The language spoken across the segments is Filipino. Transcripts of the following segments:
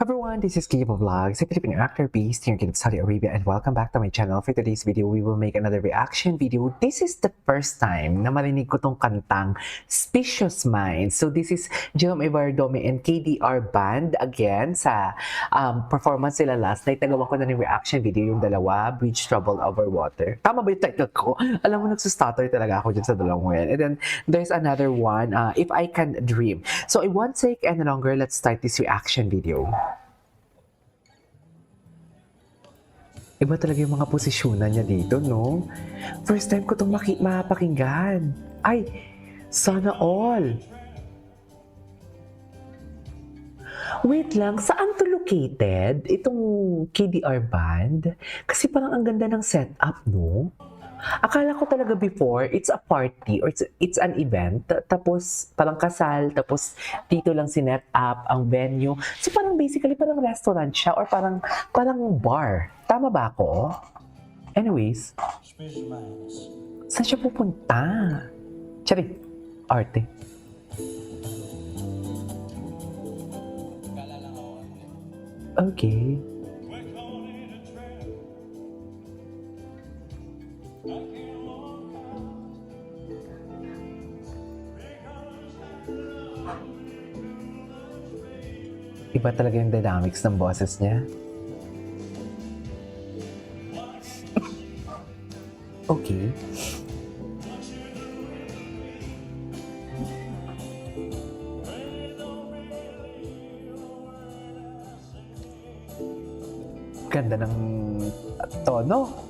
Everyone, this is Kibo Vlogs, a Filipino actor based here in Saudi Arabia, and welcome back to my channel. For today's video, we will make another reaction video. This is the first time na marinig ko tong kantang Specious Minds. So this is Jerome Evardome and KDR Band again sa performance nila last night. Nagawa ko na ng reaction video yung dalawa, Bridge Trouble Over Water. Tama ba yung title ko? Alam mo, nagsustutter talaga ako dyan sa dalawang yan. And then there's another one, If I Can Dream. So I won't take any longer, let's start this reaction video. Iba talaga yung mga posisyonan niya dito, no? First time ko itong mapakinggan. Ay, sana all. Wait lang, saan to located? Itong KDR Band? Kasi parang ang ganda ng setup, no? Akala ko talaga before, it's a party or it's an event. Tapos parang kasal, tapos dito lang sinet up ang venue. So parang basically parang restaurant siya or parang bar. Tama ba ako? Anyways, saan siya pupunta? Tsari, arte. Okay. Iba talaga yung dynamics ng boses niya. Okay. Ganda ng tono.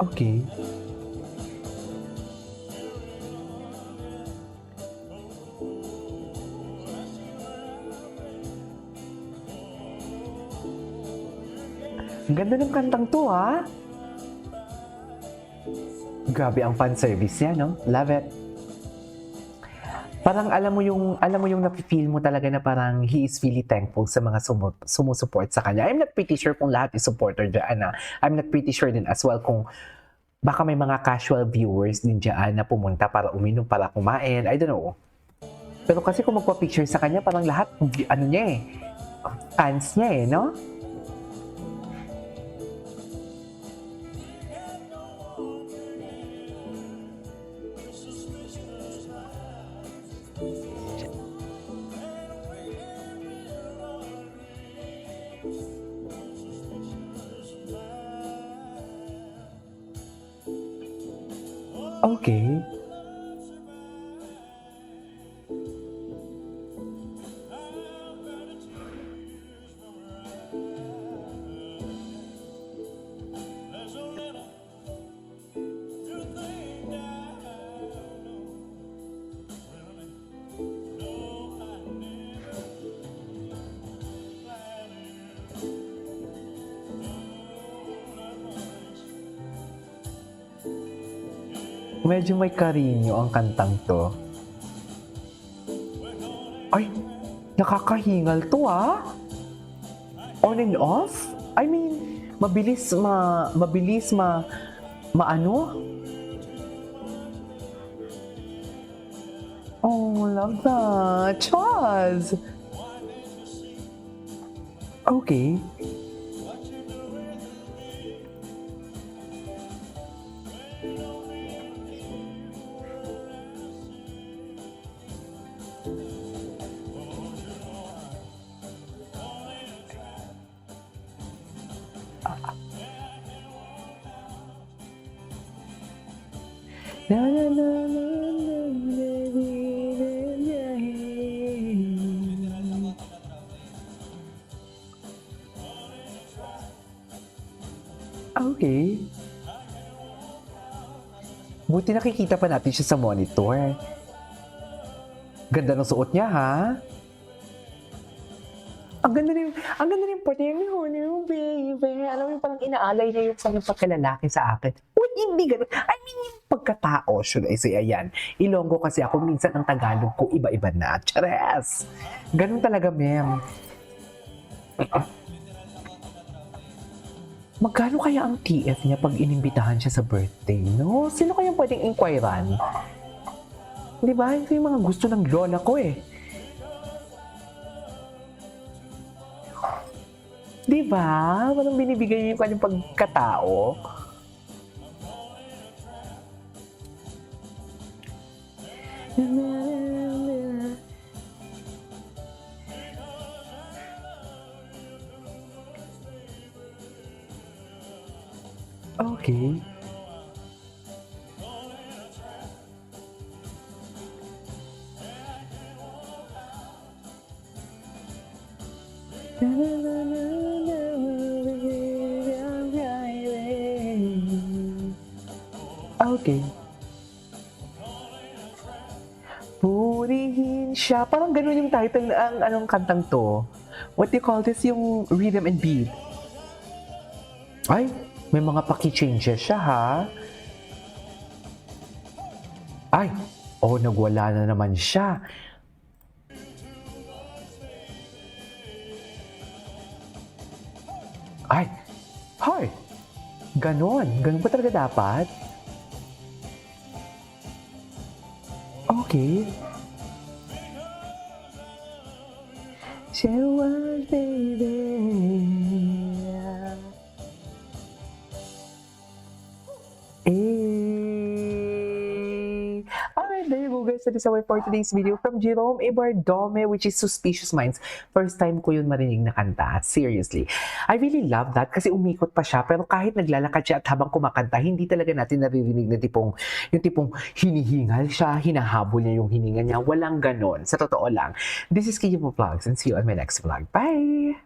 Okay. Ang ganda ng kantang to, ha? Grabe ang fan service niya, no? Love it. Parang alam mo yung nafe-feel mo talaga na parang he is really thankful sa mga sumusupport sa kanya. I'm not pretty sure kung lahat is supporter dyan. I'm not pretty sure din as well kung baka may mga casual viewers din dyan na pumunta para uminom, para kumain. I don't know. Pero kasi kung magpa-picture sa kanya, parang lahat, ano niya fans niya no? Okay. Medyo may karinyo ang kantang to. Ay, nakakahingal to On and off? I mean, mabilis maano? Oh, love that. Chaz! Okay. Na na na na na. Okay. Buti nakikita pa natin siya sa monitor. Ganda ng suot niya, ha? Ang ganda rin part niya, honey, baby. Alam mo yung parang inaalay niya yung parang pagkalalaki sa akin. Uy, hindi ganun. I mean, yung pagkatao, should I say, ayan. Ilonggo kasi ako, minsan ang Tagalog ko, iba-iba na. Chares! Ganun talaga, ma'am. Magkano kaya ang TF niya pag inimbitahan siya sa birthday, no? Sino kayang pwedeng inquiran? Di ba? Ito yung mga gusto ng lola ko eh. Di ba? Walang binibigay niya yung kanyang pagkatao. Okay. Okay. Purihin siya. Parang ganun yung title ng anong kantang to. What do you call this? Yung rhythm and beat. Ay, may mga paki-changes siya, ha? Ay, nagwala na naman siya. Ay, hi! Ganon. Ganon ba talaga dapat? Okay. Share one, baby. Alright, there you go guys. That is our for today's video from Jerome Ibardome, which is Suspicious Minds. First time ko yun marinig na kanta. Seriously. I really love that kasi umikot pa siya. Pero kahit naglalakad siya at habang kumakanta, hindi talaga natin naririnig na yung tipong hinihingal siya, hinahabol niya yung hininga niya. Walang ganon. Sa totoo lang. This is Kiki Vlogs and see you on my next vlog. Bye!